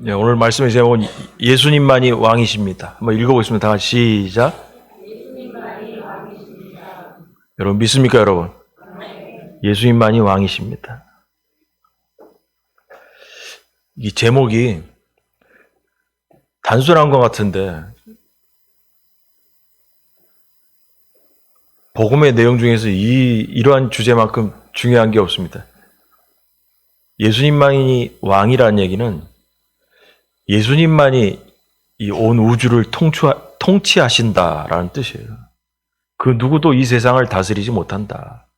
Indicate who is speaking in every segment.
Speaker 1: 네, 오늘 말씀의 제목은 예수님만이 왕이십니다. 한번 읽어보겠습니다. 다 같이 시작. 여러분 믿습니까, 여러분? 예수님만이 왕이십니다. 이 제목이 단순한 것 같은데 복음의 내용 중에서 이러한 주제만큼 중요한 게 없습니다. 예수님만이 왕이라는 얘기는 예수님만이 이 온 우주를 통치하신다라는 뜻이에요. 그 누구도 이 세상을 다스리지 못한다.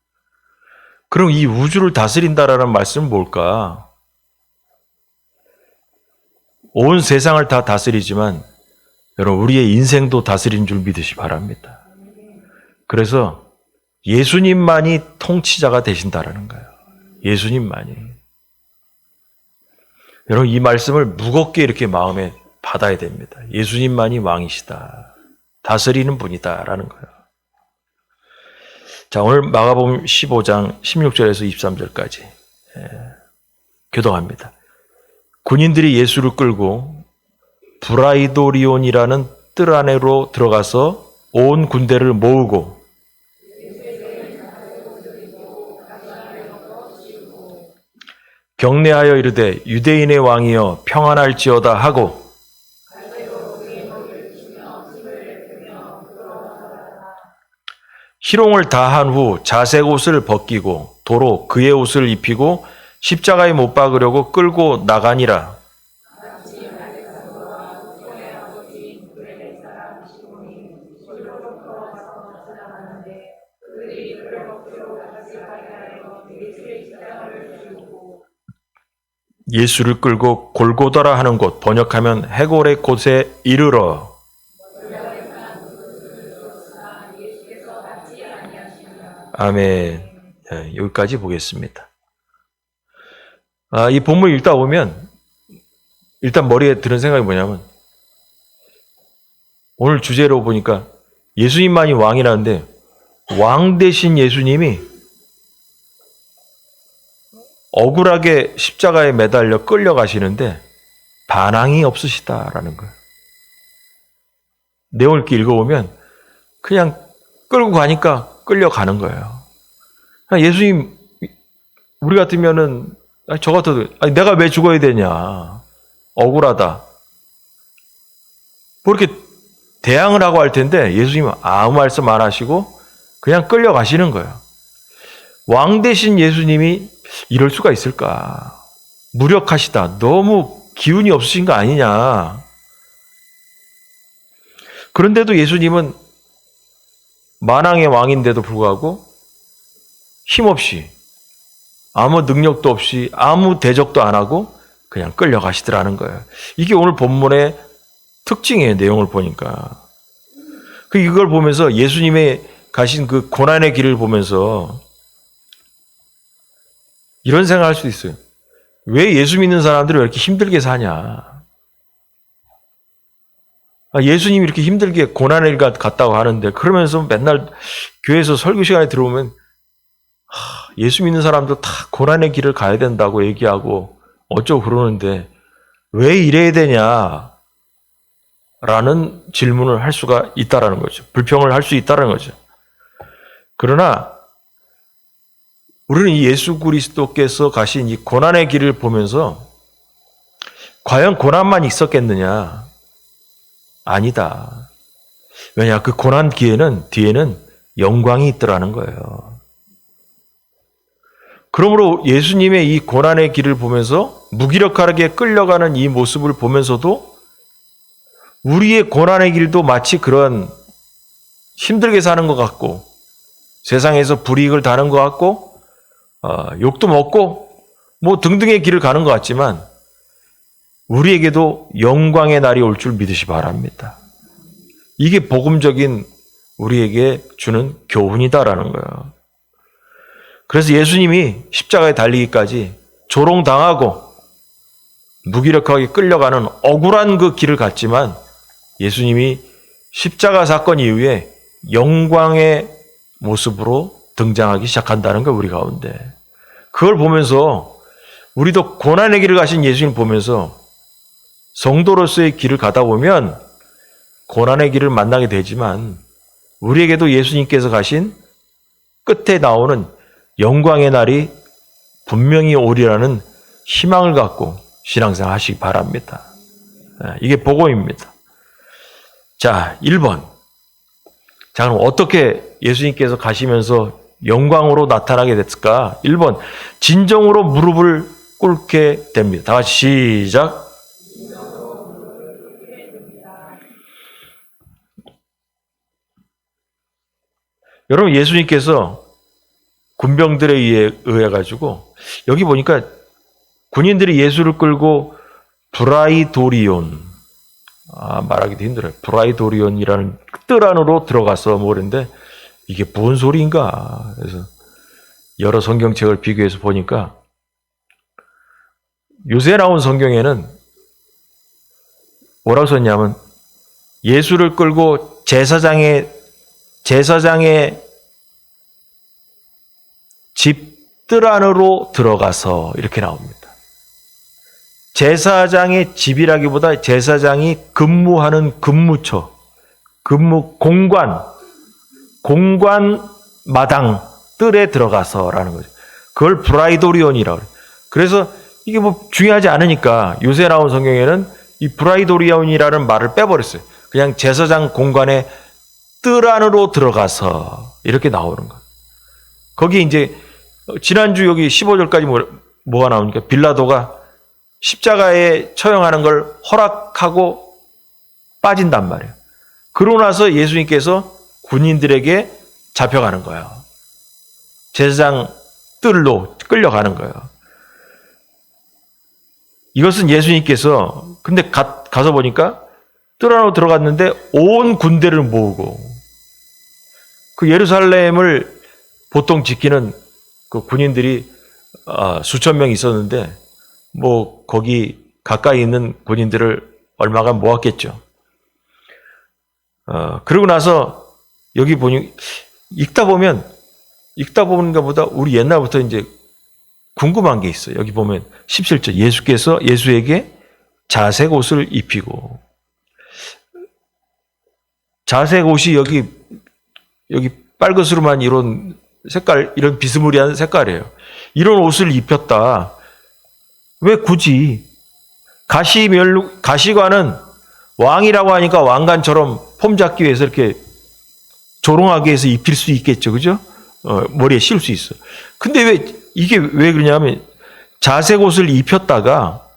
Speaker 1: 그럼 이 우주를 다스린다라는 말씀은 뭘까? 온 세상을 다 다스리지만 여러분 우리의 인생도 다스리는 줄 믿으시 바랍니다. 그래서 예수님만이 통치자가 되신다라는 거예요. 예수님만이. 여러분 이 말씀을 무겁게 이렇게 마음에 받아야 됩니다. 예수님만이 왕이시다. 다스리는 분이다라는 거예요. 자, 오늘 마가복음 15장 16절에서 23절까지 교독합니다. 군인들이 예수를 끌고 브라이도리온이라는 뜰 안으로 들어가서 온 군대를 모으고 경례하여 이르되 유대인의 왕이여 평안할지어다 하고 희롱을 다한 후 자색 옷을 벗기고 도로 그의 옷을 입히고 십자가에 못 박으려고 끌고 나가니라. 예수를 끌고 골고다라 하는 곳, 번역하면 해골의 곳에 이르러 아멘. 여기까지 보겠습니다. 이 본문 읽다 보면 일단 머리에 드는 생각이 뭐냐면 오늘 주제로 보니까 예수님만이 왕이라는데 왕 대신 예수님이 억울하게 십자가에 매달려 끌려가시는데 반항이 없으시다라는 거예요. 내용을 이렇게 읽어보면 그냥 끌고 가니까 끌려가는 거예요. 예수님, 우리 같으면은 저 같아도 내가 왜 죽어야 되냐. 억울하다. 뭐 이렇게 대항을 하고 할 텐데 예수님은 아무 말씀 안 하시고 그냥 끌려가시는 거예요. 왕 대신 예수님이 이럴 수가 있을까? 무력하시다. 너무 기운이 없으신 거 아니냐. 그런데도 예수님은 만왕의 왕인데도 불구하고 힘없이 아무 능력도 없이 아무 대적도 안 하고 그냥 끌려가시더라는 거예요. 이게 오늘 본문의 특징이에요. 내용을 보니까. 이걸 보면서 예수님의 가신 그 고난의 길을 보면서 이런 생각할 수도 있어요. 왜 예수 믿는 사람들이 왜 이렇게 힘들게 사냐? 예수님이 이렇게 힘들게 고난의 길 갔다고 하는데 그러면서 맨날 교회에서 설교 시간에 들어오면 예수 믿는 사람도 다 고난의 길을 가야 된다고 얘기하고 어쩌고 그러는데 왜 이래야 되냐? 라는 질문을 할 수가 있다라는 거죠. 불평을 할 수 있다라는 거죠. 그러나 우리는 이 예수 그리스도께서 가신 이 고난의 길을 보면서 과연 고난만 있었겠느냐? 아니다. 왜냐? 그 고난 뒤에는 영광이 있더라는 거예요. 그러므로 예수님의 이 고난의 길을 보면서 무기력하게 끌려가는 이 모습을 보면서도 우리의 고난의 길도 마치 그런 힘들게 사는 것 같고 세상에서 불이익을 당하는 것 같고 욕도 먹고 뭐 등등의 길을 가는 것 같지만 우리에게도 영광의 날이 올 줄 믿으시 바랍니다. 이게 복음적인 우리에게 주는 교훈이다라는 거예요. 그래서 예수님이 십자가에 달리기까지 조롱당하고 무기력하게 끌려가는 억울한 그 길을 갔지만 예수님이 십자가 사건 이후에 영광의 모습으로 등장하기 시작한다는 거 우리 가운데. 그걸 보면서 우리도 고난의 길을 가신 예수님을 보면서 성도로서의 길을 가다 보면 고난의 길을 만나게 되지만 우리에게도 예수님께서 가신 끝에 나오는 영광의 날이 분명히 오리라는 희망을 갖고 신앙생활 하시기 바랍니다. 이게 복음입니다. 자, 1번. 자, 그럼 어떻게 예수님께서 가시면서 영광으로 나타나게 됐을까? 1번. 진정으로 무릎을 꿇게 됩니다. 다 같이 시작. 여러분, 예수님께서 군병들에 의해 가지고 여기 보니까 군인들이 예수를 끌고 브라이도리온, 말하기도 힘들어요. 브라이도리온이라는 뜰 안으로 들어가서 그랬는데 이게 뭔 소리인가? 그래서 여러 성경책을 비교해서 보니까 요새 나온 성경에는 뭐라고 썼냐면 예수를 끌고 제사장의 집 뜰 안으로 들어가서 이렇게 나옵니다. 제사장의 집이라기보다 제사장이 근무하는 근무처, 공관 마당 뜰에 들어가서라는 거죠. 그걸 브라이도리온이라고 그래요. 그래서 이게 뭐 중요하지 않으니까 요새 나온 성경에는 이 브라이도리온이라는 말을 빼버렸어요. 그냥 제사장 공간에 뜰 안으로 들어가서 이렇게 나오는 거예요. 거기 이제 지난주 여기 15절까지 뭐가 나오니까 빌라도가 십자가에 처형하는 걸 허락하고 빠진단 말이에요. 그러고 나서 예수님께서 군인들에게 잡혀가는 거예요. 제사장 뜰로 끌려가는 거예요. 이것은 예수님께서 근데 가서 보니까 뜰 안으로 들어갔는데 온 군대를 모으고 그 예루살렘을 보통 지키는 그 군인들이 수천 명 있었는데 뭐 거기 가까이 있는 군인들을 얼마간 모았겠죠. 그러고 나서 여기 보니 읽다 보는가 보다 우리 옛날부터 이제 궁금한 게 있어요. 여기 보면 17절 예수께서 예수에게 자색 옷을 입히고 자색 옷이 여기 빨것으로만 이런 색깔, 이런 비스무리한 색깔이에요. 이런 옷을 입혔다. 왜 굳이? 가시관은 왕이라고 하니까 왕관처럼 폼 잡기 위해서 이렇게 조롱하기 위해서 입힐 수 있겠죠. 그죠? 머리에 씌울 수 있어. 근데 왜 그러냐면 자색 옷을 입혔다가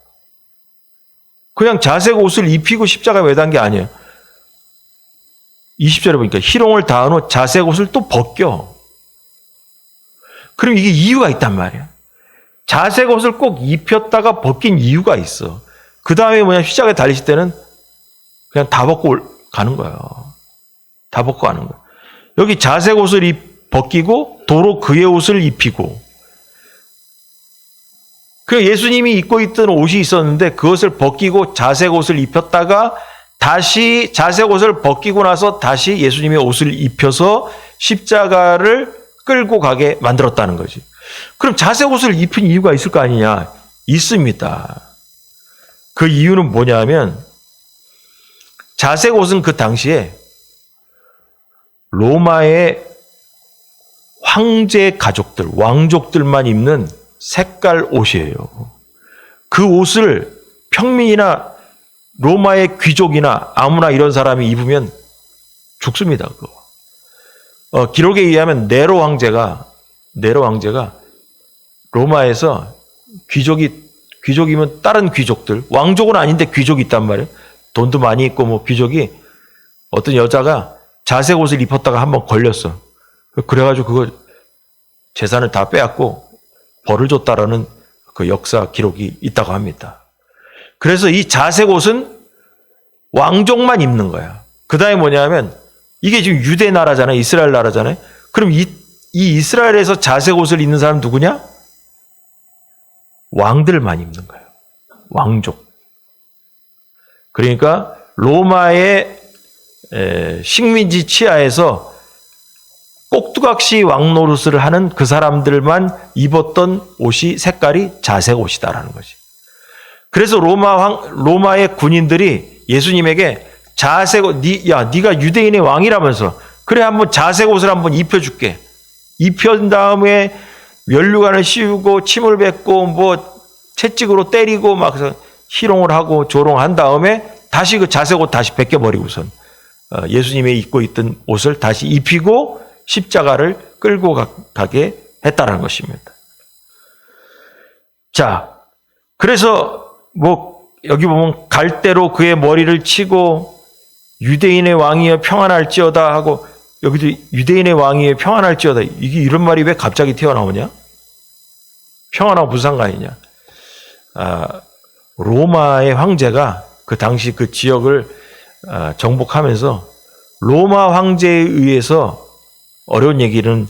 Speaker 1: 그냥 자색 옷을 입히고 십자가에 매단 게 아니에요. 20절에 보니까 희롱을 다한 후 자색 옷을 또 벗겨. 그럼 이게 이유가 있단 말이야. 자색 옷을 꼭 입혔다가 벗긴 이유가 있어. 그 다음에 십자가에 달리실 때는 그냥 다 벗고 가는 거예요. 다 벗고 가는 거예요. 여기 자색 옷을 벗기고 도로 그의 옷을 입히고. 그 예수님이 입고 있던 옷이 있었는데 그것을 벗기고 자색 옷을 입혔다가 다시 자색 옷을 벗기고 나서 다시 예수님의 옷을 입혀서 십자가를 끌고 가게 만들었다는 거지. 그럼 자색 옷을 입힌 이유가 있을 거 아니냐? 있습니다. 그 이유는 뭐냐면 자색 옷은 그 당시에 로마의 황제 가족들, 왕족들만 입는 색깔 옷이에요. 그 옷을 평민이나 로마의 귀족이나 아무나 이런 사람이 입으면 죽습니다. 그거. 기록에 의하면 네로 왕제가 로마에서 귀족이면 다른 귀족들, 왕족은 아닌데 귀족이 있단 말이에요. 돈도 많이 있고 뭐 귀족이 어떤 여자가 자색 옷을 입었다가 한번 걸렸어. 그래가지고 그거 재산을 다 빼앗고 벌을 줬다라는 그 역사 기록이 있다고 합니다. 그래서 이 자색 옷은 왕족만 입는 거야. 그 다음에 뭐냐면 이게 지금 유대 나라잖아요. 이스라엘 나라잖아요. 그럼 이 이스라엘에서 자색 옷을 입는 사람 누구냐? 왕들만 입는 거예요. 왕족. 그러니까 로마의 식민지 치하에서 꼭두각시 왕노릇을 하는 그 사람들만 입었던 옷이 색깔이 자색 옷이다라는 거지. 그래서 로마의 군인들이 예수님에게 자색 옷, 네가 유대인의 왕이라면서 그래 한번 자색 옷을 한번 입혀줄게. 입힌 다음에 면류관을 씌우고 침을 뱉고 뭐 채찍으로 때리고 막 희롱을 하고 조롱한 다음에 다시 그 자색 옷 다시 벗겨버리고선 예수님이 입고 있던 옷을 다시 입히고 십자가를 끌고 가게 했다는 것입니다. 자, 그래서 뭐 여기 보면 갈대로 그의 머리를 치고 유대인의 왕이여 평안할지어다 하고 여기도 유대인의 왕이여 평안할지어다 이게 이런 말이 왜 갑자기 튀어나오냐? 평안하고 무슨 상관이냐? 로마의 황제가 그 당시 그 지역을 정복하면서 로마 황제에 의해서 어려운 얘기는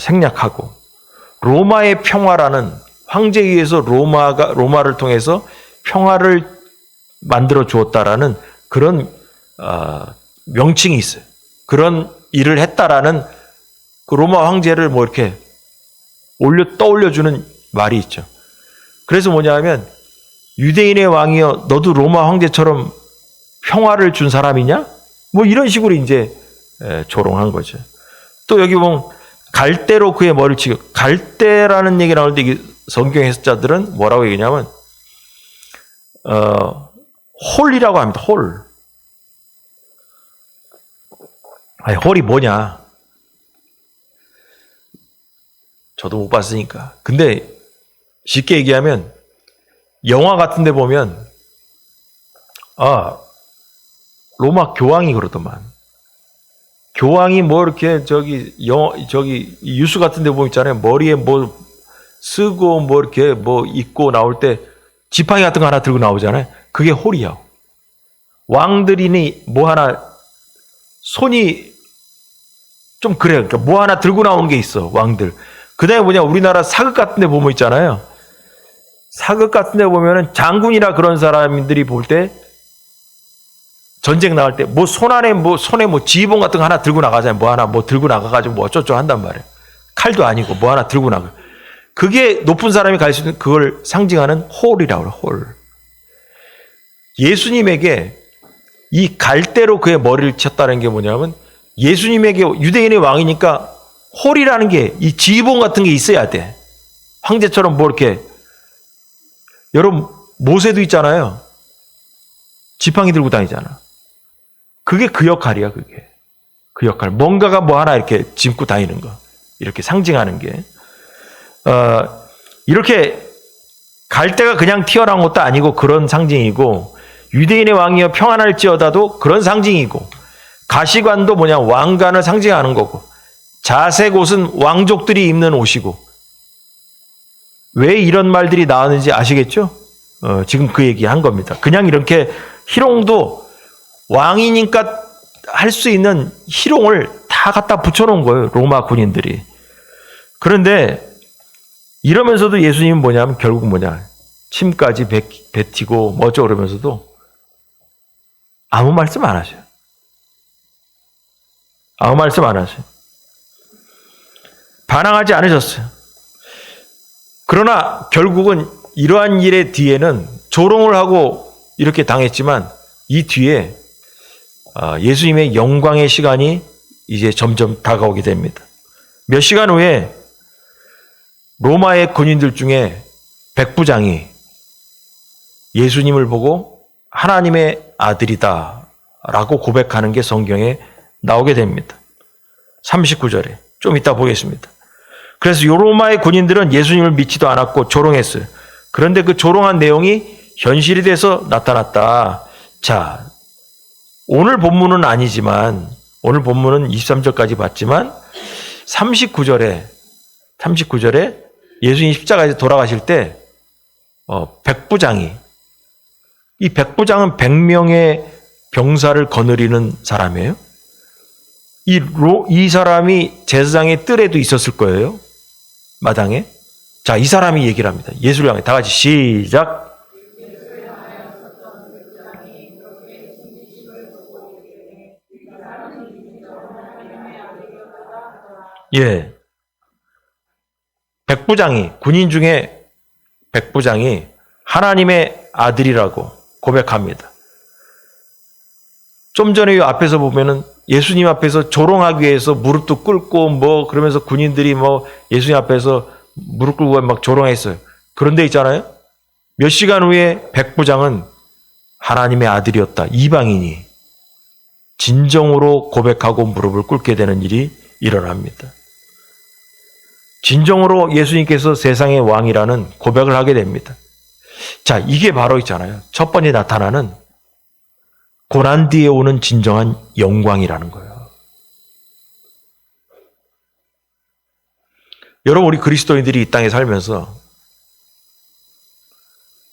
Speaker 1: 생략하고 로마의 평화라는 황제에 의해서 로마를 통해서 평화를 만들어 주었다라는 그런 명칭이 있어요. 그런 일을 했다라는 그 로마 황제를 뭐 이렇게 떠올려주는 말이 있죠. 그래서 뭐냐면 유대인의 왕이여 너도 로마 황제처럼 평화를 준 사람이냐? 뭐 이런 식으로 이제 조롱한 거죠. 또 여기 보면 갈대로 그의 머리를 치고 갈대라는 얘기 나오는데 이게 성경 해석자들은 뭐라고 얘기냐면 홀이라고 합니다. 홀. 아니, 홀이 뭐냐? 저도 못 봤으니까. 근데 쉽게 얘기하면 영화 같은 데 보면 로마 교황이 그러더만. 교황이 뭐 이렇게 저기 뉴스 같은 데 보면 있잖아요. 머리에 뭐 쓰고 뭐 이렇게 뭐 입고 나올 때 지팡이 같은 거 하나 들고 나오잖아요. 그게 홀이야. 왕들이니 뭐 하나 손이 좀 그래요. 그러니까 뭐 하나 들고 나오는 게 있어. 왕들. 그다음에 뭐냐 우리나라 사극 같은 데 보면 있잖아요. 사극 같은 데 보면은 장군이나 그런 사람들이 볼 때 전쟁 나갈 때 뭐 손에 뭐 지휘봉 같은 거 하나 들고 나가잖아요. 뭐 하나 뭐 들고 나가가지고 뭐 어쩌고 한단 말이에요. 칼도 아니고 뭐 하나 들고 나가. 그게 높은 사람이 갈 수 있는 그걸 상징하는 홀이라고 해요. 홀. 예수님에게 이 갈대로 그의 머리를 쳤다는 게 뭐냐면 예수님에게 유대인의 왕이니까 홀이라는 게 이 지휘봉 같은 게 있어야 돼. 황제처럼 뭐 이렇게 여러분 모세도 있잖아요. 지팡이 들고 다니잖아. 그게 그 역할이야. 그게 그 역할. 뭔가가 뭐 하나 이렇게 짚고 다니는 거. 이렇게 상징하는 게 이렇게 갈대가 그냥 튀어나온 것도 아니고 그런 상징이고 유대인의 왕이여 평안할지어다도 그런 상징이고 가시관도 뭐냐 왕관을 상징하는 거고 자색 옷은 왕족들이 입는 옷이고 왜 이런 말들이 나왔는지 아시겠죠? 지금 그 얘기 한 겁니다. 그냥 이렇게 희롱도 왕이니까 할 수 있는 희롱을 다 갖다 붙여놓은 거예요. 로마 군인들이. 그런데 이러면서도 예수님은 뭐냐면 결국 뭐냐 침까지 뱉히고 뭐 어쩌고 그러면서도 아무 말씀 안 하셔요. 아무 말씀 안 하셔요. 반항하지 않으셨어요. 그러나 결국은 이러한 일의 뒤에는 조롱을 하고 이렇게 당했지만 이 뒤에 예수님의 영광의 시간이 이제 점점 다가오게 됩니다. 몇 시간 후에 로마의 군인들 중에 백부장이 예수님을 보고 하나님의 아들이다 라고 고백하는 게 성경에 나오게 됩니다. 39절에 좀 이따 보겠습니다. 그래서 로마의 군인들은 예수님을 믿지도 않았고 조롱했어요. 그런데 그 조롱한 내용이 현실이 돼서 나타났다. 자, 오늘 본문은 아니지만 오늘 본문은 23절까지 봤지만 39절에 예수님 십자가에서 돌아가실 때 백부장이 이 백부장은 100명의 병사를 거느리는 사람이에요. 이 사람이 제사장의 뜰에도 있었을 거예요. 마당에. 자, 이 사람이 얘기를 합니다. 예수를 향해 다 같이 시작. 예. 백부장이 군인 중에 백부장이 하나님의 아들이라고 고백합니다. 좀 전에 이 앞에서 보면은 예수님 앞에서 조롱하기 위해서 무릎도 꿇고 그러면서 군인들이 예수님 앞에서 무릎 꿇고 막 조롱했어요. 그런데 있잖아요. 몇 시간 후에 백부장은 하나님의 아들이었다. 이방인이 진정으로 고백하고 무릎을 꿇게 되는 일이 일어납니다. 진정으로 예수님께서 세상의 왕이라는 고백을 하게 됩니다. 자, 이게 바로 있잖아요. 첫 번째 나타나는 고난 뒤에 오는 진정한 영광이라는 거예요. 여러분, 우리 그리스도인들이 이 땅에 살면서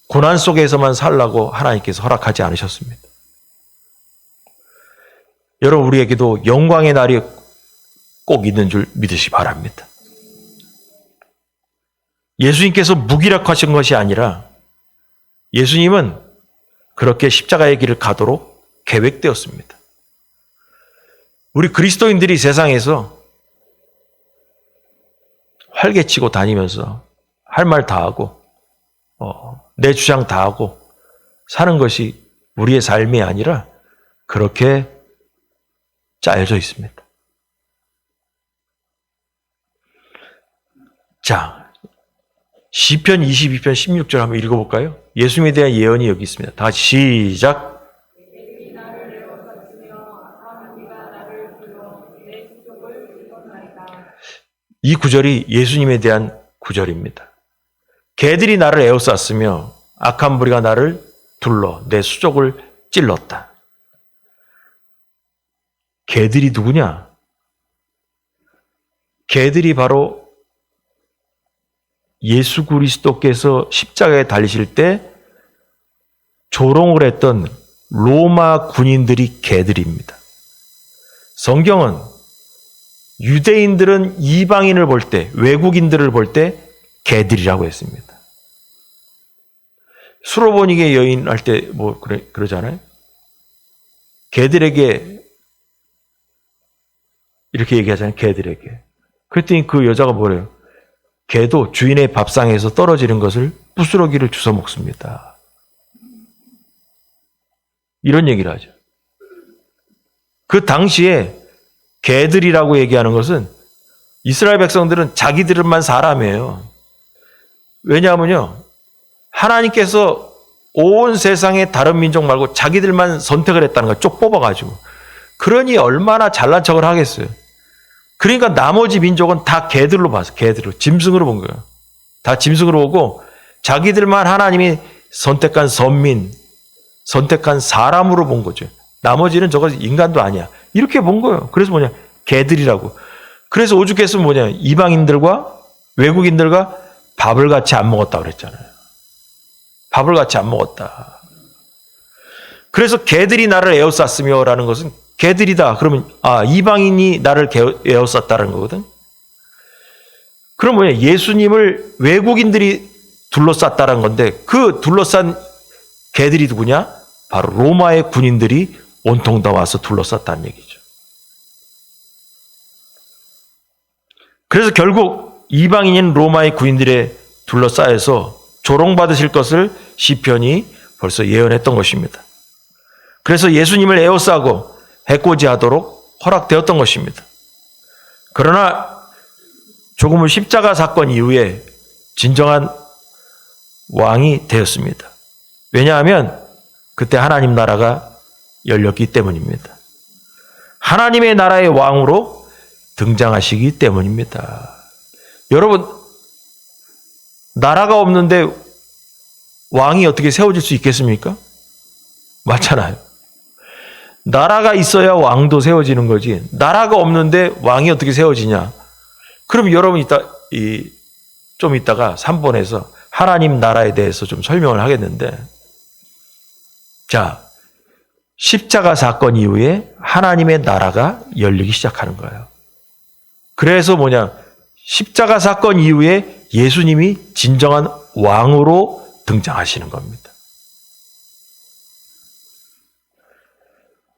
Speaker 1: 고난 속에서만 살라고 하나님께서 허락하지 않으셨습니다. 여러분, 우리에게도 영광의 날이 꼭 있는 줄 믿으시 바랍니다. 예수님께서 무기력하신 것이 아니라 예수님은 그렇게 십자가의 길을 가도록 계획되었습니다. 우리 그리스도인들이 세상에서 활개치고 다니면서 할 말 다 하고 내 주장 다 하고 사는 것이 우리의 삶이 아니라 그렇게 짜여져 있습니다. 자, 시편 22편 16절 한번 읽어볼까요? 예수님에 대한 예언이 여기 있습니다. 다 같이 시작. 이 구절이 예수님에 대한 구절입니다. 개들이 나를 에워쌌으며 악한 무리가 나를 둘러 내 수족을 찔렀다. 개들이 누구냐? 개들이 바로 예수 그리스도께서 십자가에 달리실 때 조롱을 했던 로마 군인들이 개들입니다. 성경은 유대인들은 이방인을 볼 때, 외국인들을 볼 때 개들이라고 했습니다. 수로보니게 여인 할 때 그러잖아요. 개들에게 이렇게 얘기하잖아요. 개들에게. 그랬더니 그 여자가 뭐래요? 개도 주인의 밥상에서 떨어지는 것을 부스러기를 주워 먹습니다. 이런 얘기를 하죠. 그 당시에 개들이라고 얘기하는 것은 이스라엘 백성들은 자기들만 사람이에요. 왜냐하면요, 하나님께서 온 세상의 다른 민족 말고 자기들만 선택을 했다는 걸 쪽 뽑아가지고. 그러니 얼마나 잘난 척을 하겠어요. 그러니까 나머지 민족은 다 개들로 봤어요. 개들로. 짐승으로 본 거예요. 다 짐승으로 보고 자기들만 하나님이 선택한 선민, 선택한 사람으로 본 거죠. 나머지는 저거 인간도 아니야. 이렇게 본 거예요. 그래서 뭐냐? 개들이라고. 그래서 오죽했으면 뭐냐? 이방인들과 외국인들과 밥을 같이 안 먹었다 그랬잖아요. 밥을 같이 안 먹었다. 그래서 개들이 나를 에워쌌으며 라는 것은 개들이다. 그러면 이방인이 나를 에워쌌다는 거거든. 그럼 뭐냐? 예수님을 외국인들이 둘러쌌다는 건데 그 둘러싼 개들이 누구냐? 바로 로마의 군인들이 온통 다 와서 둘러쌌다는 얘기죠. 그래서 결국 이방인인 로마의 군인들에 둘러싸여서 조롱받으실 것을 시편이 벌써 예언했던 것입니다. 그래서 예수님을 에워싸고 해코지하도록 허락되었던 것입니다. 그러나 조금은 십자가 사건 이후에 진정한 왕이 되었습니다. 왜냐하면 그때 하나님 나라가 열렸기 때문입니다. 하나님의 나라의 왕으로 등장하시기 때문입니다. 여러분, 나라가 없는데 왕이 어떻게 세워질 수 있겠습니까? 맞잖아요. 나라가 있어야 왕도 세워지는 거지. 나라가 없는데 왕이 어떻게 세워지냐? 그럼 여러분 좀 이따가 3번에서 하나님 나라에 대해서 좀 설명을 하겠는데, 자, 십자가 사건 이후에 하나님의 나라가 열리기 시작하는 거예요. 그래서 뭐냐? 십자가 사건 이후에 예수님이 진정한 왕으로 등장하시는 겁니다.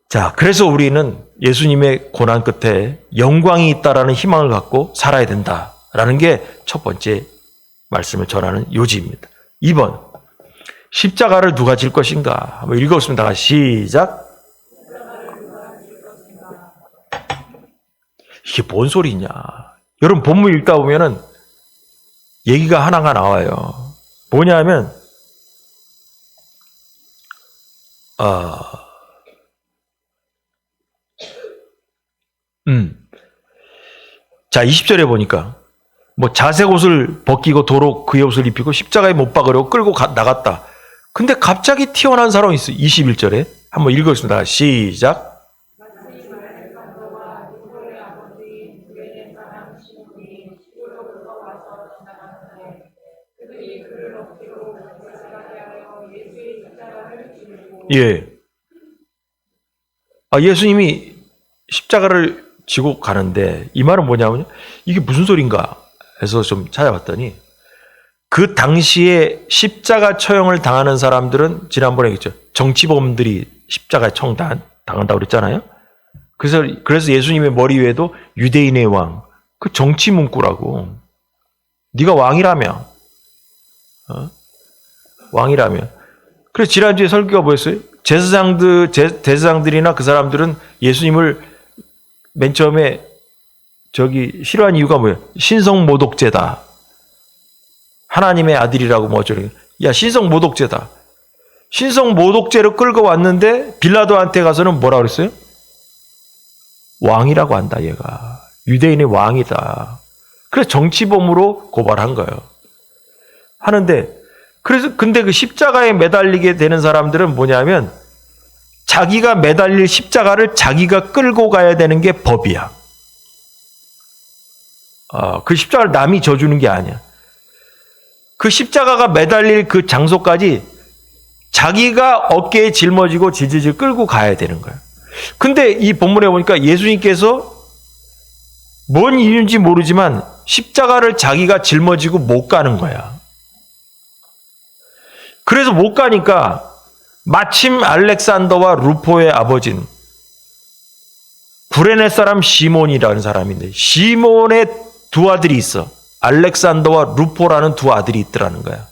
Speaker 1: 자, 그래서 우리는 예수님의 고난 끝에 영광이 있다라는 희망을 갖고 살아야 된다라는 게 첫 번째 말씀을 전하는 요지입니다. 2번, 십자가를 누가 질 것인가? 한번 읽어보겠습니다. 시작. 이게 뭔 소리냐? 여러분 본문 읽다 보면은 얘기가 하나가 나와요. 뭐냐면 자 20절에 보니까 뭐 자색 옷을 벗기고 도로 그의 옷을 입히고 십자가에 못 박으려고 끌고 나갔다. 근데 갑자기 튀어나온 사람이 있어요. 21절에 한번 읽어보겠습니다. 시작. 예. 예수님이 십자가를 지고 가는데 이 말은 뭐냐면 이게 무슨 소린가 해서 좀 찾아봤더니 그 당시에 십자가 처형을 당하는 사람들은 지난번에 얘기했죠. 정치범들이 십자가 처형 당한다고 그랬잖아요. 그래서 예수님의 머리 위에도 유대인의 왕, 그 정치 문구라고. 네가 왕이라며. 왕이라며. 그래서 지난주에 설교가 뭐였어요? 제사장들이나 그 사람들은 예수님을 맨 처음에 싫어한 이유가 뭐예요? 신성모독죄다. 하나님의 아들이라고 뭐 어쩌고. 야, 신성모독죄다. 신성모독죄로 끌고 왔는데 빌라도한테 가서는 뭐라 그랬어요? 왕이라고 한다, 얘가. 유대인의 왕이다. 그래서 정치범으로 고발한 거예요. 근데 그 십자가에 매달리게 되는 사람들은 뭐냐면 자기가 매달릴 십자가를 자기가 끌고 가야 되는 게 법이야. 그 십자가를 남이 져주는 게 아니야. 그 십자가가 매달릴 그 장소까지 자기가 어깨에 짊어지고 질질 끌고 가야 되는 거야. 근데 이 본문에 보니까 예수님께서 뭔 이유인지 모르지만 십자가를 자기가 짊어지고 못 가는 거야. 그래서 못 가니까 마침 알렉산더와 루포의 아버지인 구레네 사람 시몬이라는 사람인데 시몬의 두 아들이 있어. 알렉산더와 루포라는 두 아들이 있더라는 거야.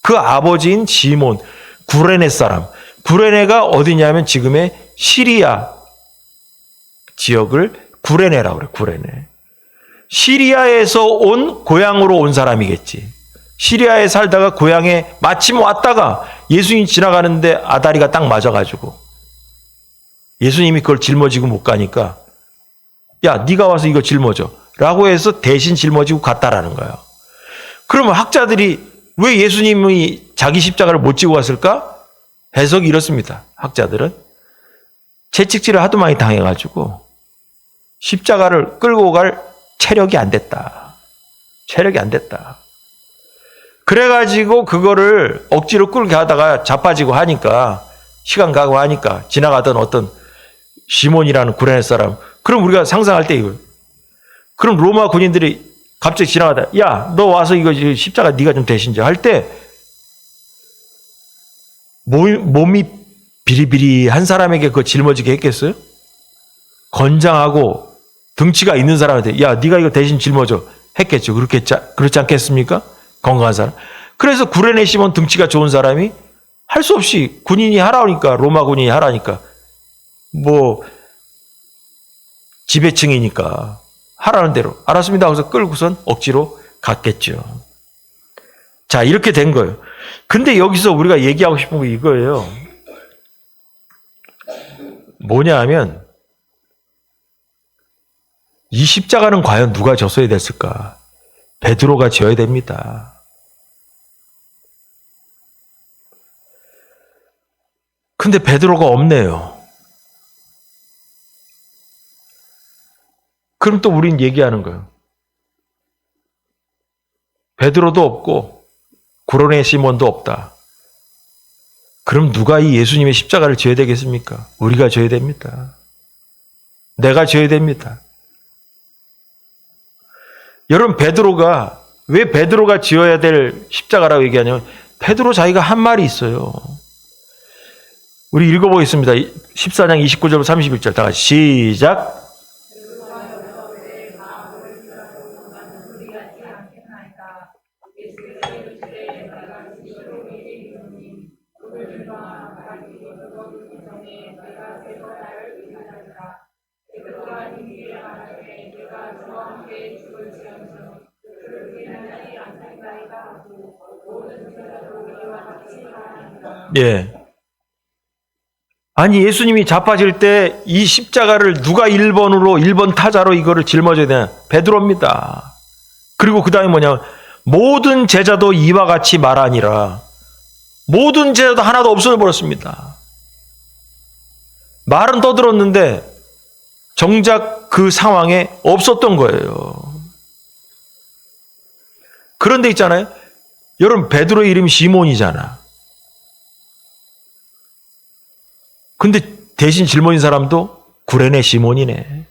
Speaker 1: 그 아버지인 시몬, 구레네 사람. 구레네가 어디냐면 지금의 시리아 지역을 구레네라고 그래. 구레네. 시리아에서 고향으로 온 사람이겠지. 시리아에 살다가 고향에 마침 왔다가 예수님이 지나가는데 아다리가 딱 맞아가지고 예수님이 그걸 짊어지고 못 가니까 야, 네가 와서 이거 짊어져 라고 해서 대신 짊어지고 갔다라는 거예요. 그러면 학자들이 왜 예수님이 자기 십자가를 못 지고 갔을까? 해석이 이렇습니다. 학자들은 채찍질을 하도 많이 당해가지고 십자가를 끌고 갈 체력이 안 됐다. 체력이 안 됐다. 그래가지고 그거를 억지로 끌게 하다가 자빠지고 하니까 시간 가고 하니까 지나가던 어떤 시몬이라는 구레네 사람, 그럼 우리가 상상할 때 이거, 그럼 로마 군인들이 갑자기 지나가다 야, 너 와서 이거 십자가 네가 좀 대신 좀 할 때 몸이 비리비리한 사람에게 그거 짊어지게 했겠어요? 건장하고 등치가 있는 사람한테 야, 네가 이거 대신 짊어져 했겠죠. 그렇지 않겠습니까? 건강한 사람. 그래서 구레네 시몬 등치가 좋은 사람이 할 수 없이 군인이 하라니까, 로마 군인이 하라니까, 뭐 지배층이니까 하라는 대로 알았습니다 하고서 끌고선 억지로 갔겠죠. 자, 이렇게 된 거예요. 근데 여기서 우리가 얘기하고 싶은 거 이거예요. 뭐냐 하면 이 십자가는 과연 누가 졌어야 됐을까? 베드로가 지어야 됩니다. 근데 베드로가 없네요. 그럼 또 우린 얘기하는 거예요. 베드로도 없고 구레네 시몬도 없다. 그럼 누가 이 예수님의 십자가를 져야 되겠습니까? 우리가 져야 됩니다. 내가 져야 됩니다. 여러분, 왜 베드로가 지어야 될 십자가라고 얘기하냐면 베드로 자기가 한 말이 있어요. 우리 읽어보겠습니다. 14장 29절 31절 다 같이 시작. 예. 아니, 예수님이 자빠질 때 이 십자가를 누가 1번 타자로 이거를 짊어져야 되냐? 베드로입니다. 그리고 그 다음에 뭐냐? 모든 제자도 이와 같이 말하니라. 모든 제자도 하나도 없어져 버렸습니다. 말은 떠들었는데 정작 그 상황에 없었던 거예요. 그런데 있잖아요. 여러분, 베드로의 이름이 시몬이잖아. 근데 대신 짊어진 사람도 구레네 시몬이네.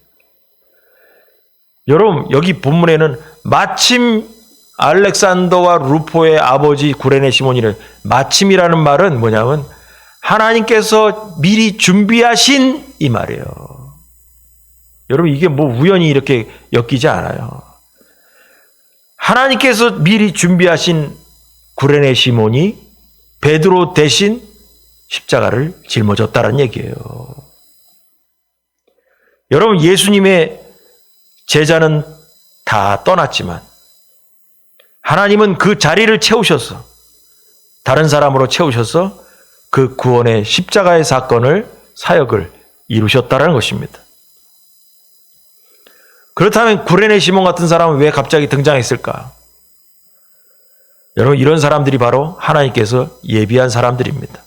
Speaker 1: 여러분, 여기 본문에는 마침 알렉산더와 루포의 아버지 구레네 시몬이래. 마침이라는 말은 뭐냐면 하나님께서 미리 준비하신 이 말이에요. 여러분, 이게 뭐 우연히 이렇게 엮이지 않아요. 하나님께서 미리 준비하신 구레네 시몬이 베드로 대신 십자가를 짊어졌다는 얘기예요. 여러분, 예수님의 제자는 다 떠났지만 하나님은 그 자리를 채우셔서 다른 사람으로 채우셔서 그 구원의 십자가의 사건을 사역을 이루셨다는 것입니다. 그렇다면 구레네 시몬 같은 사람은 왜 갑자기 등장했을까? 여러분, 이런 사람들이 바로 하나님께서 예비한 사람들입니다.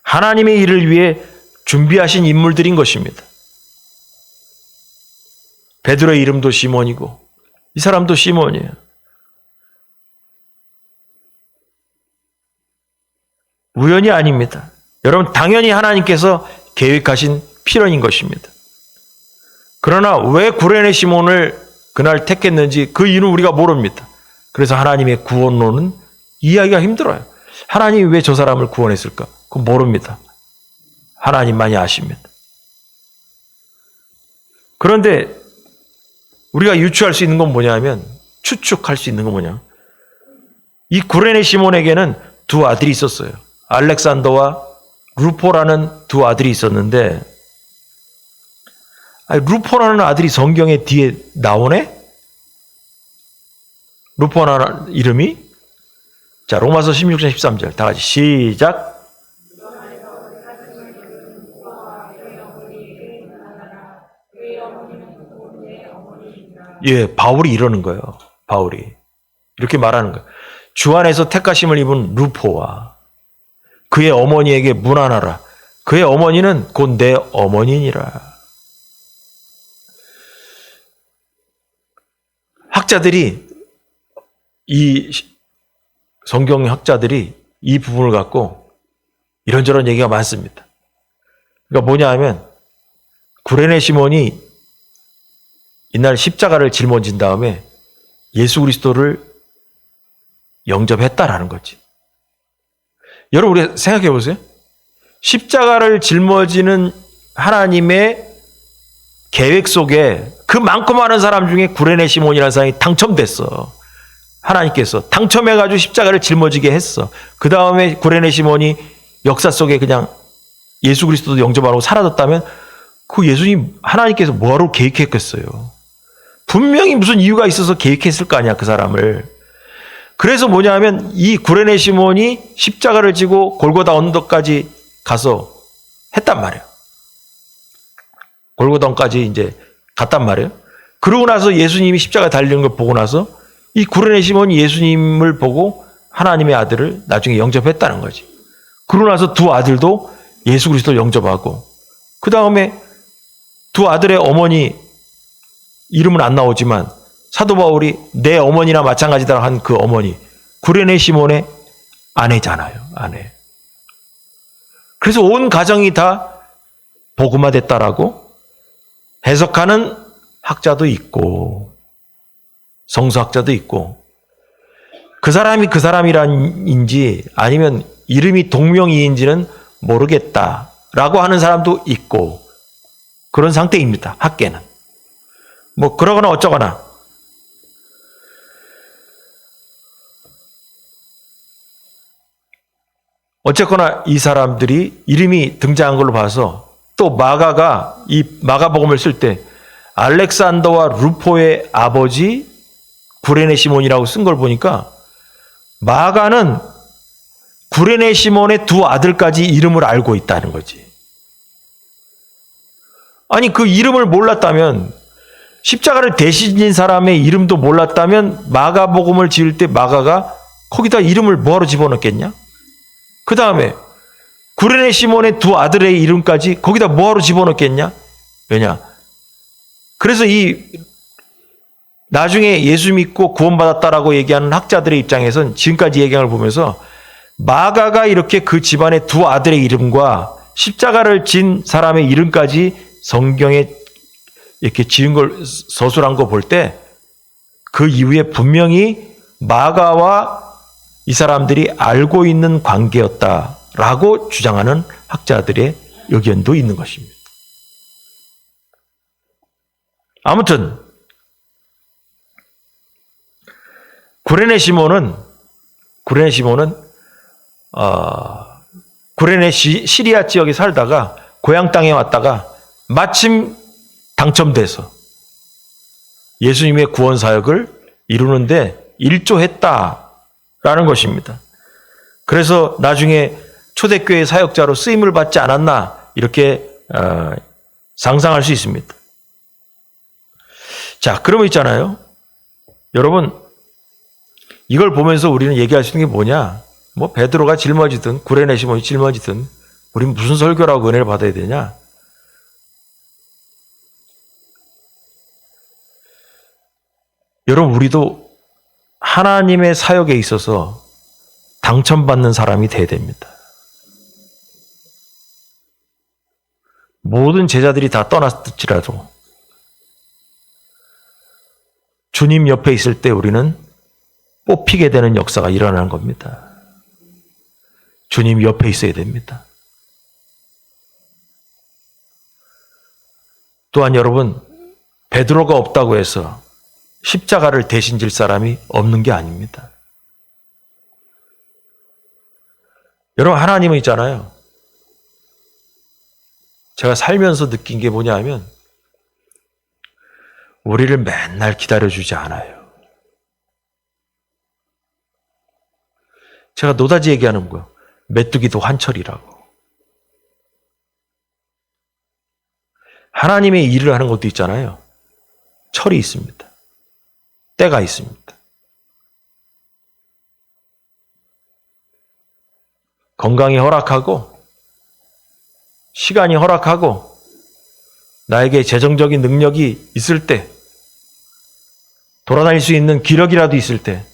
Speaker 1: 하나님의 일을 위해 준비하신 인물들인 것입니다. 베드로의 이름도 시몬이고 이 사람도 시몬이에요. 우연이 아닙니다. 여러분, 당연히 하나님께서 계획하신 필연인 것입니다. 그러나 왜 구레네 시몬을 그날 택했는지 그 이유는 우리가 모릅니다. 그래서 하나님의 구원론은 이해하기가 힘들어요. 하나님이 왜 저 사람을 구원했을까? 그건 모릅니다. 하나님만이 아십니다. 그런데 우리가 유추할 수 있는 건 뭐냐면, 추측할 수 있는 건 뭐냐? 이 구레네 시몬에게는 두 아들이 있었어요. 알렉산더와 루포라는 두 아들이 있었는데, 루포라는 아들이 성경에 뒤에 나오네? 루포라는 이름이? 자, 로마서 16장 13절 다 같이 시작. 예, 바울이 이러는 거예요. 바울이 이렇게 말하는 거예요. 주 안에서 택하심을 입은 루포와 그의 어머니에게 문안하라. 그의 어머니는 곧 내 어머니니라. 학자들이, 이 성경 학자들이 이 부분을 갖고 이런저런 얘기가 많습니다. 그러니까 뭐냐 하면, 구레네 시몬이 이날 십자가를 짊어진 다음에 예수 그리스도를 영접했다라는 거지. 여러분, 우리 생각해 보세요. 십자가를 짊어지는 하나님의 계획 속에 그 많고 많은 사람 중에 구레네 시몬이라는 사람이 당첨됐어. 하나님께서 당첨해가지고 십자가를 짊어지게 했어. 그 다음에 구레네 시몬이 역사 속에 그냥 예수 그리스도도 영접 안 하고 사라졌다면 그 예수님 하나님께서 뭐하러 계획했겠어요? 분명히 무슨 이유가 있어서 계획했을 거 아니야, 그 사람을. 그래서 뭐냐 하면 이 구레네 시몬이 십자가를 지고 골고다 언덕까지 가서 했단 말이에요. 골고다 언덕까지 이제 갔단 말이에요. 그러고 나서 예수님이 십자가 달리는 걸 보고 나서 이 구레네 시몬이 예수님을 보고 하나님의 아들을 나중에 영접했다는 거지. 그러고 나서 두 아들도 예수 그리스도를 영접하고, 그 다음에 두 아들의 어머니 이름은 안 나오지만 사도 바울이 내 어머니나 마찬가지다 한 그 어머니, 구레네 시몬의 아내잖아요. 아내. 그래서 온 가정이 다 복음화됐다라고 해석하는 학자도 있고 성서학자도 있고, 그 사람이 그 사람이란인지 아니면 이름이 동명이인지는 모르겠다라고 하는 사람도 있고, 그런 상태입니다. 학계는. 뭐 그러거나 어쩌거나. 어쨌거나 이 사람들이 이름이 등장한 걸로 봐서 또 마가가 이 마가복음을 쓸 때 알렉산더와 루포의 아버지 구레네 시몬이라고 쓴 걸 보니까 마가는 구레네 시몬의 두 아들까지 이름을 알고 있다는 거지. 아니 그 이름을 몰랐다면, 십자가를 대신 진 사람의 이름도 몰랐다면 마가복음을 지을 때 마가가 거기다 이름을 뭐하러 집어넣겠냐? 그 다음에 구레네 시몬의 두 아들의 이름까지 거기다 뭐하러 집어넣겠냐? 왜냐? 그래서 이 나중에 예수 믿고 구원받았다라고 얘기하는 학자들의 입장에선 지금까지 얘기한 걸 보면서 마가가 이렇게 그 집안의 두 아들의 이름과 십자가를 진 사람의 이름까지 성경에 이렇게 지은 걸, 서술한 거 볼 때 그 이후에 분명히 마가와 이 사람들이 알고 있는 관계였다라고 주장하는 학자들의 의견도 있는 것입니다. 아무튼 구레네 시몬은 구레네 시리아 지역에 살다가 고향 땅에 왔다가 마침 당첨돼서 예수님의 구원 사역을 이루는데 일조했다라는 것입니다. 그래서 나중에 초대교회 사역자로 쓰임을 받지 않았나 이렇게 상상할 수 있습니다. 자, 그러면 있잖아요. 여러분, 이걸 보면서 우리는 얘기할 수 있는 게 뭐냐? 뭐 베드로가 짊어지든 구레네 시몬이 짊어지든 우리는 무슨 설교라고 은혜를 받아야 되냐? 여러분, 우리도 하나님의 사역에 있어서 당첨받는 사람이 돼야 됩니다. 모든 제자들이 다 떠났을지라도 주님 옆에 있을 때 우리는 뽑히게 되는 역사가 일어나는 겁니다. 주님 옆에 있어야 됩니다. 또한 여러분, 베드로가 없다고 해서 십자가를 대신 질 사람이 없는 게 아닙니다. 여러분, 하나님은 있잖아요. 제가 살면서 느낀 게 뭐냐 하면 우리를 맨날 기다려주지 않아요. 제가 노다지 얘기하는 거예요. 메뚜기도 환철이라고. 하나님의 일을 하는 것도 있잖아요. 철이 있습니다. 때가 있습니다. 건강이 허락하고 시간이 허락하고 나에게 재정적인 능력이 있을 때 돌아다닐 수 있는 기력이라도 있을 때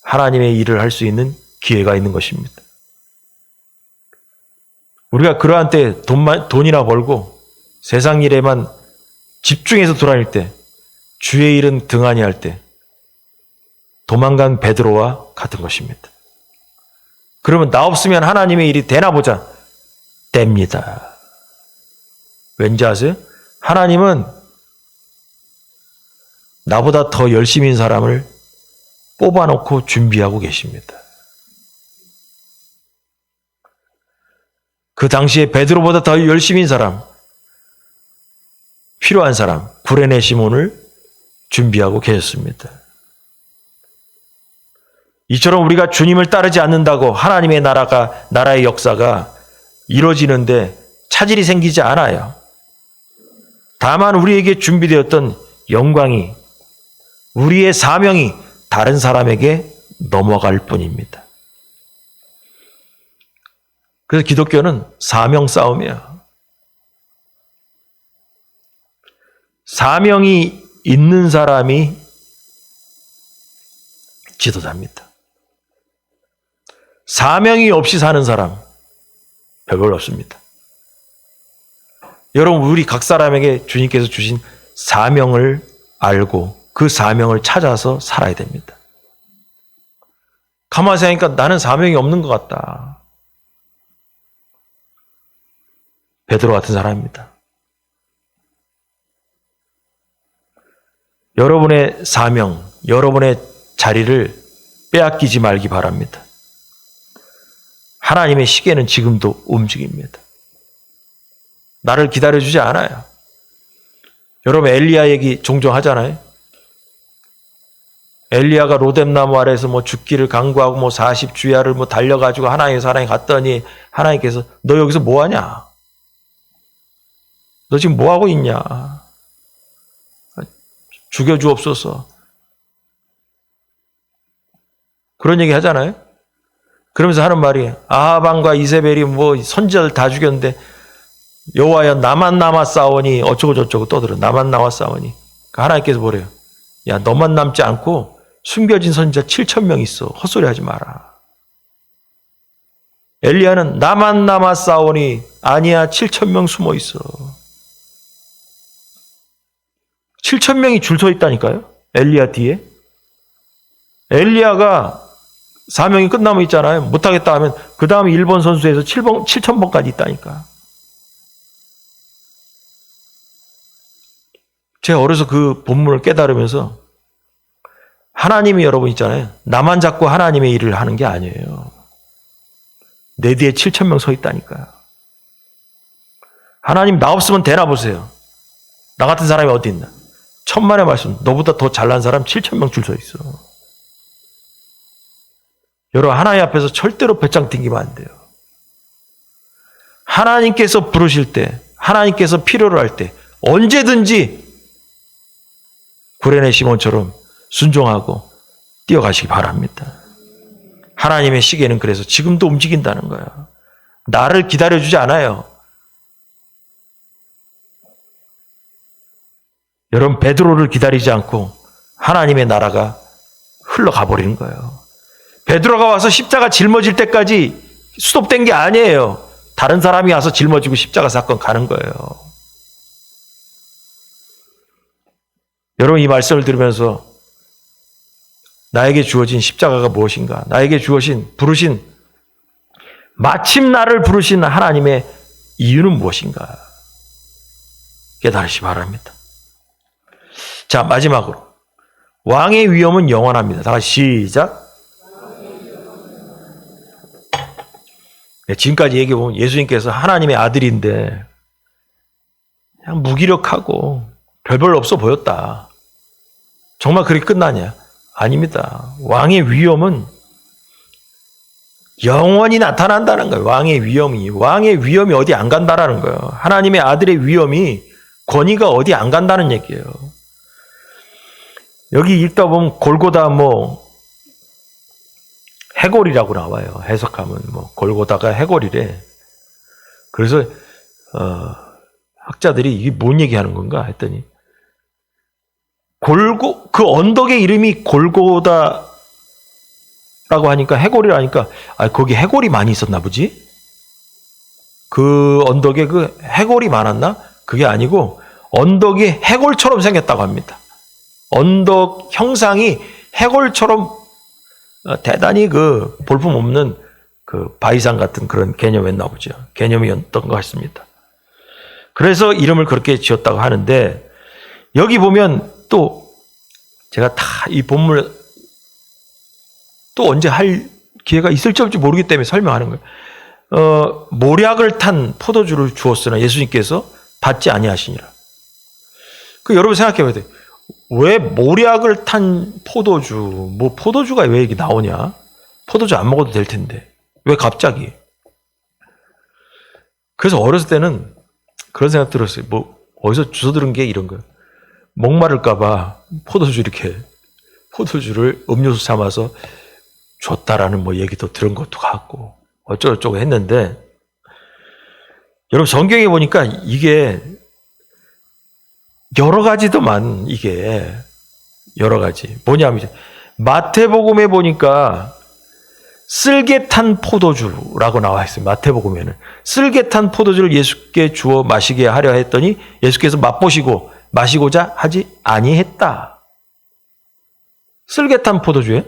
Speaker 1: 하나님의 일을 할 수 있는 기회가 있는 것입니다. 우리가 그러한 때 돈이나 벌고 세상 일에만 집중해서 돌아다닐 때 주의 일은 등한히 할 때 도망간 베드로와 같은 것입니다. 그러면 나 없으면 하나님의 일이 되나 보자. 됩니다. 왠지 아세요? 하나님은 나보다 더 열심인 사람을 뽑아놓고 준비하고 계십니다. 그 당시에 베드로보다 더 열심인 사람, 필요한 사람, 구레네 시몬을 준비하고 계셨습니다. 이처럼 우리가 주님을 따르지 않는다고 하나님의 나라의 역사가 이루어지는데 차질이 생기지 않아요. 다만 우리에게 준비되었던 영광이, 우리의 사명이 다른 사람에게 넘어갈 뿐입니다. 그래서 기독교는 사명 싸움이에요. 사명이 있는 사람이 지도자입니다. 사명이 없이 사는 사람 별별 없습니다. 여러분, 우리 각 사람에게 주님께서 주신 사명을 알고 그 사명을 찾아서 살아야 됩니다. 가만히 생각하니까 나는 사명이 없는 것 같다. 베드로 같은 사람입니다. 여러분의 사명, 여러분의 자리를 빼앗기지 말기 바랍니다. 하나님의 시계는 지금도 움직입니다. 나를 기다려주지 않아요. 여러분 엘리야 얘기 종종 하잖아요. 엘리야가 로뎀나무 아래에서 뭐 죽기를 강구하고 뭐 40주야를 뭐 달려가지고 하나님의 사랑에 갔더니 하나님께서 너 여기서 뭐 하냐? 너 지금 뭐 하고 있냐? 죽여주옵소서. 그런 얘기 하잖아요. 그러면서 하는 말이 아하방과 이세벨이 뭐 선지자들 다 죽였는데 여호와여 나만 남았사오니 어쩌고 저쩌고 떠들어. 나만 남았사오니. 하나님께서 뭐래요? 야 너만 남지 않고 숨겨진 선지자 7,000명 있어. 헛소리 하지 마라. 엘리야는 나만 남았사오니 아니야 7,000명 숨어 있어. 7,000명이 줄 서 있다니까요. 엘리야 뒤에. 엘리야가 사명이 끝나면 있잖아요. 못하겠다 하면 그 다음에 1번 선수에서 7,000번까지 있다니까. 제가 어려서 그 본문을 깨달으면서 하나님이 여러분 있잖아요. 나만 잡고 하나님의 일을 하는 게 아니에요. 내 뒤에 7,000명 서 있다니까요. 하나님 나 없으면 되나 보세요. 나 같은 사람이 어디 있나. 천만의 말씀. 너보다 더 잘난 사람 7,000명 줄 서 있어. 여러분 하나님 앞에서 절대로 배짱 튕기면 안 돼요. 하나님께서 부르실 때, 하나님께서 필요로 할 때 언제든지 구레네 시몬처럼 순종하고 뛰어가시기 바랍니다. 하나님의 시계는 그래서 지금도 움직인다는 거예요. 나를 기다려주지 않아요. 여러분 베드로를 기다리지 않고 하나님의 나라가 흘러가 버리는 거예요. 베드로가 와서 십자가 짊어질 때까지 스톱된 게 아니에요. 다른 사람이 와서 짊어지고 십자가 사건 가는 거예요. 여러분 이 말씀을 들으면서 나에게 주어진 십자가가 무엇인가? 나에게 부르신 마침 나를 부르신 하나님의 이유는 무엇인가? 깨달으시기 바랍니다. 자 마지막으로 왕의 위엄은 영원합니다. 다 같이 시작. 네, 지금까지 얘기해보면 예수님께서 하나님의 아들인데 그냥 무기력하고 별별 없어 보였다. 정말 그렇게 끝나냐? 아닙니다. 왕의 위엄은 영원히 나타난다는 거예요. 왕의 위엄이 어디 안 간다라는 거예요. 하나님의 아들의 위엄이 권위가 어디 안 간다는 얘기예요. 여기 읽다 보면 골고다 해골이라고 나와요. 해석하면 골고다가 해골이래. 그래서 학자들이 이게 뭔 얘기하는 건가 했더니 그 언덕의 이름이 골고다라고 하니까 해골이라니까 거기 해골이 많이 있었나 보지? 그 언덕에 그 해골이 많았나? 그게 아니고 언덕이 해골처럼 생겼다고 합니다. 언덕 형상이 해골처럼 대단히 그 볼품없는 그 바위산 같은 그런 개념이었나 보죠. 개념이었던 것 같습니다. 그래서 이름을 그렇게 지었다고 하는데 여기 보면 또 제가 다 이 본문을 또 언제 할 기회가 있을지 없을지 모르기 때문에 설명하는 거예요. 모략을 탄 포도주를 주었으나 예수님께서 받지 아니하시니라. 여러분 생각해 봐야 돼요. 왜 모략을 탄 포도주, 포도주가 왜 이게 나오냐? 포도주 안 먹어도 될 텐데. 왜 갑자기? 그래서 어렸을 때는 그런 생각 들었어요. 어디서 주워 들은 게 이런 거예요. 목마를까봐 포도주를 음료수 삼아서 줬다라는 얘기도 들은 것도 같고, 어쩌고저쩌고 했는데, 여러분 성경에 보니까 이게 여러 가지더만, 이게 여러 가지. 뭐냐면 마태복음에 보니까 쓸개탄 포도주라고 나와 있어요. 마태복음에는 쓸개탄 포도주를 예수께 주어 마시게 하려 했더니 예수께서 맛보시고 마시고자 하지 아니했다. 쓸개탄 포도주에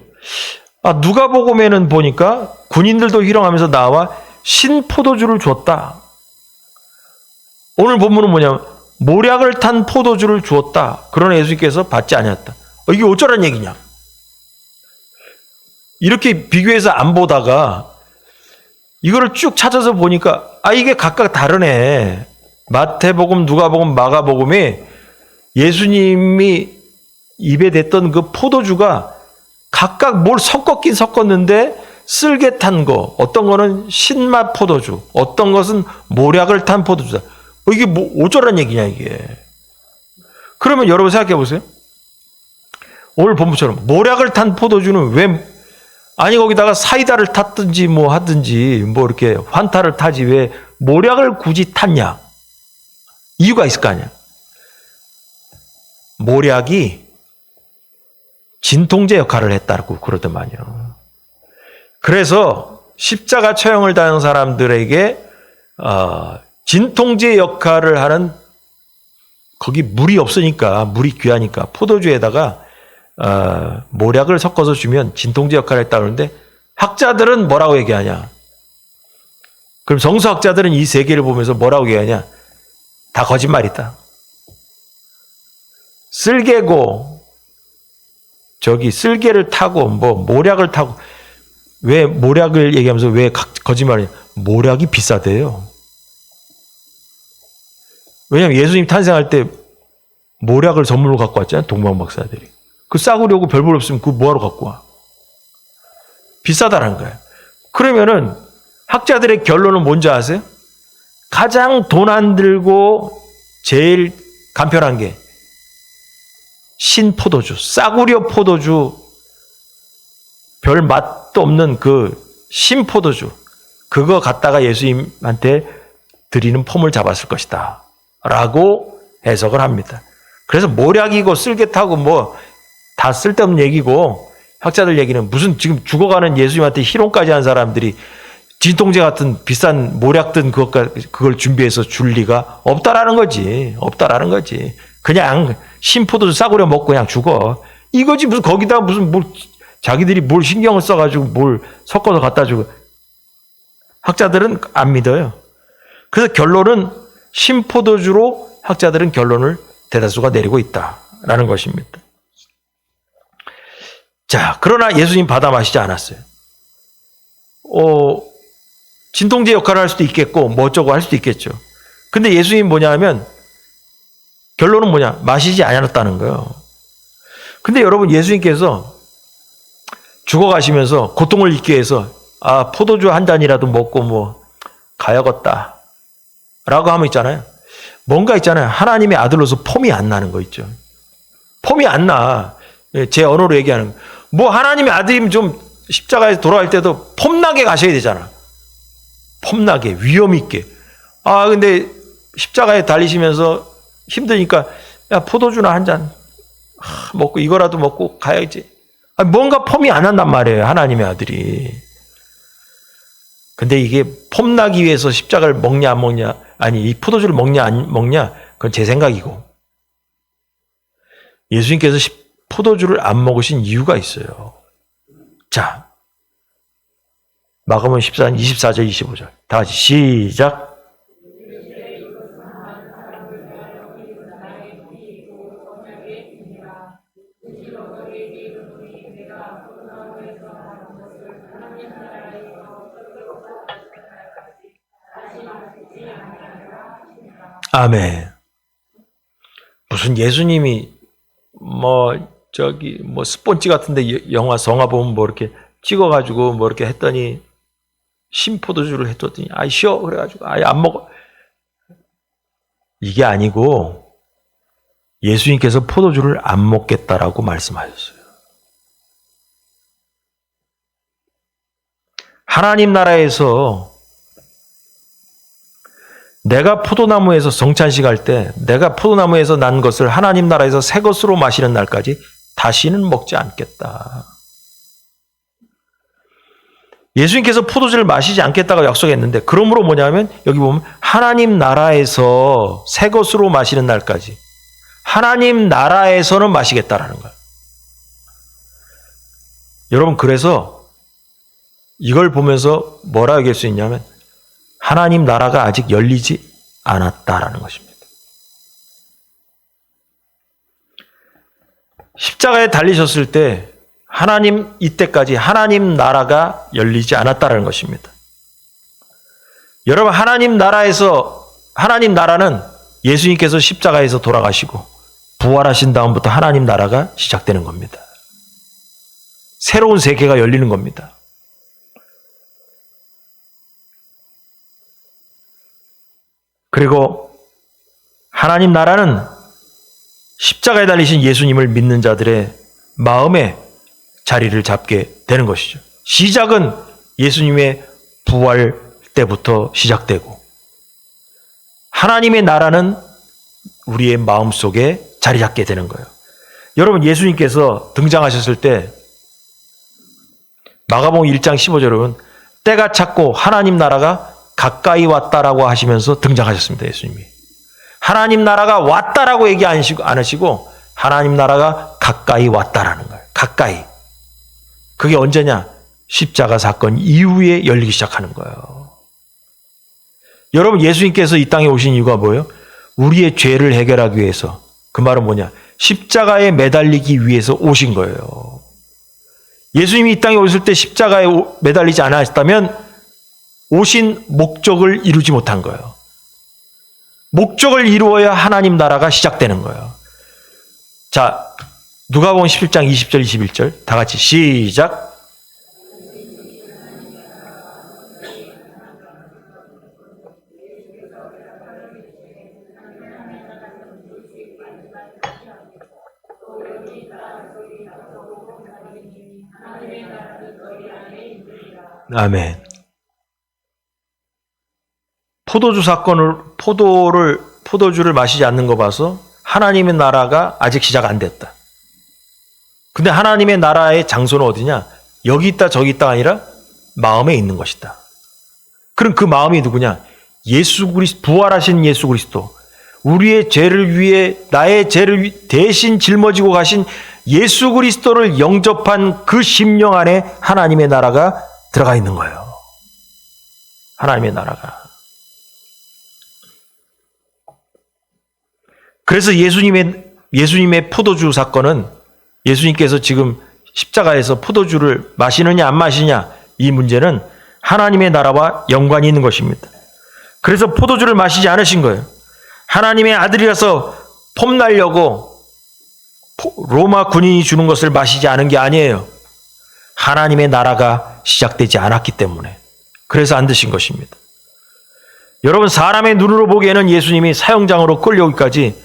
Speaker 1: 누가복음에는 보니까 군인들도 희롱하면서 나와 신포도주를 줬다. 오늘 본문은 뭐냐면 모략을 탄 포도주를 주었다. 그러나 예수님께서 받지 아니했다. 이게 어쩌란 얘기냐? 이렇게 비교해서 안 보다가 이거를 쭉 찾아서 보니까 이게 각각 다르네. 마태복음, 누가복음, 마가복음이 예수님이 입에 댔던 그 포도주가 각각 뭘 섞었긴 섞었는데 쓸개 탄 거, 어떤 거는 신맛 포도주, 어떤 것은 모략을 탄 포도주다. 이게 뭐 어쩌란 얘기냐 이게. 그러면 여러분 생각해 보세요. 오늘 본부처럼 모략을 탄 포도주는 왜 거기다가 사이다를 탔든지 뭐 하든지 뭐 이렇게 환타를 타지 왜 모략을 굳이 탔냐? 이유가 있을 거 아니야. 모략이 진통제 역할을 했다고 그러더만요. 그래서 십자가 처형을 당한 사람들에게 진통제 역할을 하는, 거기 물이 없으니까, 물이 귀하니까 포도주에다가 모략을 섞어서 주면 진통제 역할을 했다 그러는데, 학자들은 뭐라고 얘기하냐? 그럼 성서학자들은 이 세 개를 보면서 뭐라고 얘기하냐? 다 거짓말이다. 쓸개고 쓸개를 타고 뭐 모략을 타고, 왜 모략을 얘기하면서 왜 거짓말이냐? 모략이 비싸대요. 왜냐하면 예수님 탄생할 때 모략을 선물로 갖고 왔잖아요. 동방 박사들이. 그 싸구려고 별볼 없으면 그거 뭐하러 갖고 와? 비싸다라는 거예요. 그러면은 학자들의 결론은 뭔지 아세요? 가장 돈 안 들고 제일 간편한 게 신포도주, 싸구려 포도주, 별 맛도 없는 그 신포도주, 그거 갖다가 예수님한테 드리는 폼을 잡았을 것이다 라고 해석을 합니다. 그래서 모략이고 쓸개 타고 뭐 다 쓸데없는 얘기고, 학자들 얘기는 무슨 지금 죽어가는 예수님한테 희롱까지 한 사람들이 진통제 같은 비싼 모략든 그걸 준비해서 줄 리가 없다라는 거지. 없다라는 거지. 그냥 신포도주 싸구려 먹고 그냥 죽어. 이거지. 무슨 거기다 무슨 자기들이 뭘 신경을 써가지고 뭘 섞어서 갖다 주고. 학자들은 안 믿어요. 그래서 결론은 신포도주로 학자들은 결론을 대다수가 내리고 있다라는 것입니다. 자, 그러나 예수님 받아 마시지 않았어요. 진통제 역할을 할 수도 있겠고 뭐 어쩌고 할 수도 있겠죠. 근데 예수님 뭐냐 하면 결론은 뭐냐? 마시지 않았다는 거예요. 근데 여러분, 예수님께서 죽어가시면서 고통을 잊기 위해서 포도주 한 잔이라도 먹고 뭐 가야겠다 라고 하면 있잖아요. 뭔가 있잖아요. 하나님의 아들로서 폼이 안 나는 거 있죠. 폼이 안 나. 제 언어로 얘기하는 거. 뭐 하나님의 아들이면 좀 십자가에서 돌아갈 때도 폼나게 가셔야 되잖아. 폼나게, 위험 있게. 근데 십자가에 달리시면서 힘드니까 포도주나 한 잔 먹고 이거라도 먹고 가야지. 뭔가 폼이 안 난단 말이에요. 하나님의 아들이. 근데 이게 폼나기 위해서 십자가를 먹냐 안 먹냐, 아니 이 포도주를 먹냐 안 먹냐, 그건 제 생각이고, 예수님께서 포도주를 안 먹으신 이유가 있어요. 자, 마가복음 14장 24절 25절 다 같이 시작. 아멘. 무슨 예수님이 스폰지 같은데 영화 성화 보면 뭐 이렇게 찍어가지고 뭐 이렇게 했더니 신포도주를 했더니 쉬어 그래가지고 안 먹어. 이게 아니고 예수님께서 포도주를 안 먹겠다라고 말씀하셨어요. 하나님 나라에서 내가 포도나무에서 성찬식 할 때 내가 포도나무에서 난 것을 하나님 나라에서 새 것으로 마시는 날까지 다시는 먹지 않겠다. 예수님께서 포도주를 마시지 않겠다고 약속했는데, 그러므로 뭐냐면 여기 보면 하나님 나라에서 새 것으로 마시는 날까지, 하나님 나라에서는 마시겠다라는 거예요. 여러분, 그래서 이걸 보면서 뭐라 얘기할 수 있냐면 하나님 나라가 아직 열리지 않았다라는 것입니다. 십자가에 달리셨을 때 이때까지 하나님 나라가 열리지 않았다라는 것입니다. 여러분, 하나님 나라는 예수님께서 십자가에서 돌아가시고 부활하신 다음부터 하나님 나라가 시작되는 겁니다. 새로운 세계가 열리는 겁니다. 그리고 하나님 나라는 십자가에 달리신 예수님을 믿는 자들의 마음에 자리를 잡게 되는 것이죠. 시작은 예수님의 부활 때부터 시작되고, 하나님의 나라는 우리의 마음속에 자리 잡게 되는 거예요. 여러분, 예수님께서 등장하셨을 때 마가복음 1장 15절에 보면 때가 찼고 하나님 나라가 가까이 왔다라고 하시면서 등장하셨습니다. 예수님이. 하나님 나라가 왔다라고 얘기 안 하시고 하나님 나라가 가까이 왔다라는 거예요. 가까이. 그게 언제냐? 십자가 사건 이후에 열리기 시작하는 거예요. 여러분, 예수님께서 이 땅에 오신 이유가 뭐예요? 우리의 죄를 해결하기 위해서. 그 말은 뭐냐? 십자가에 매달리기 위해서 오신 거예요. 예수님이 이 땅에 오실 때 십자가에 매달리지 않았다면 오신 목적을 이루지 못한 거예요. 목적을 이루어야 하나님 나라가 시작되는 거예요. 자, 누가복음 17장 20절 21절 다 같이 시작. 아멘. 포도주를 마시지 않는 거 봐서 하나님의 나라가 아직 시작 안 됐다. 근데 하나님의 나라의 장소는 어디냐? 여기 있다 저기 있다가 아니라 마음에 있는 것이다. 그럼 그 마음이 누구냐? 예수 그리스도, 부활하신 예수 그리스도, 우리의 죄를 위해 나의 죄를 대신 짊어지고 가신 예수 그리스도를 영접한 그 심령 안에 하나님의 나라가 들어가 있는 거예요. 하나님의 나라가. 그래서 예수님의 포도주 사건은 예수님께서 지금 십자가에서 포도주를 마시느냐 안 마시냐, 이 문제는 하나님의 나라와 연관이 있는 것입니다. 그래서 포도주를 마시지 않으신 거예요. 하나님의 아들이라서 폼날려고 로마 군인이 주는 것을 마시지 않은 게 아니에요. 하나님의 나라가 시작되지 않았기 때문에. 그래서 안 드신 것입니다. 여러분, 사람의 눈으로 보기에는 예수님이 사형장으로 끌려오기까지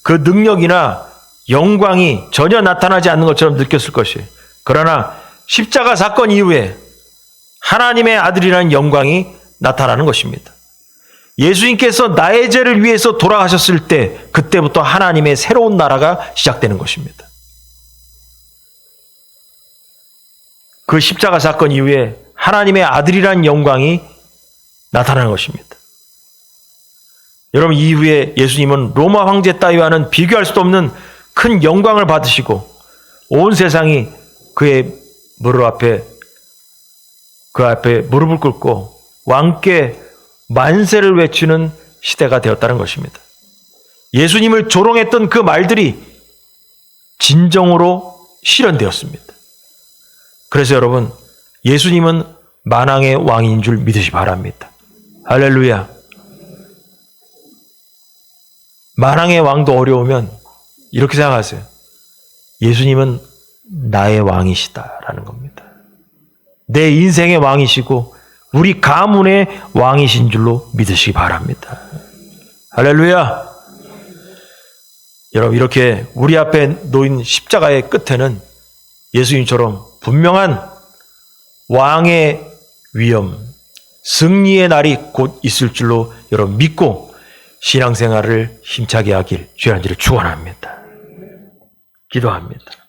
Speaker 1: 그 능력이나 영광이 전혀 나타나지 않는 것처럼 느꼈을 것이에요. 그러나 십자가 사건 이후에 하나님의 아들이라는 영광이 나타나는 것입니다. 예수님께서 나의 죄를 위해서 돌아가셨을 때 그때부터 하나님의 새로운 나라가 시작되는 것입니다. 그 십자가 사건 이후에 하나님의 아들이라는 영광이 나타나는 것입니다. 여러분, 이후에 예수님은 로마 황제 따위와는 비교할 수도 없는 큰 영광을 받으시고 온 세상이 그 앞에 무릎을 꿇고 왕께 만세를 외치는 시대가 되었다는 것입니다. 예수님을 조롱했던 그 말들이 진정으로 실현되었습니다. 그래서 여러분, 예수님은 만왕의 왕인 줄 믿으시 바랍니다. 할렐루야. 만왕의 왕도 어려우면 이렇게 생각하세요. 예수님은 나의 왕이시다라는 겁니다. 내 인생의 왕이시고 우리 가문의 왕이신 줄로 믿으시기 바랍니다. 할렐루야. 여러분, 이렇게 우리 앞에 놓인 십자가의 끝에는 예수님처럼 분명한 왕의 위엄, 승리의 날이 곧 있을 줄로 여러분 믿고 신앙생활을 힘차게 하길 주의 한지를 축원합니다. 기도합니다.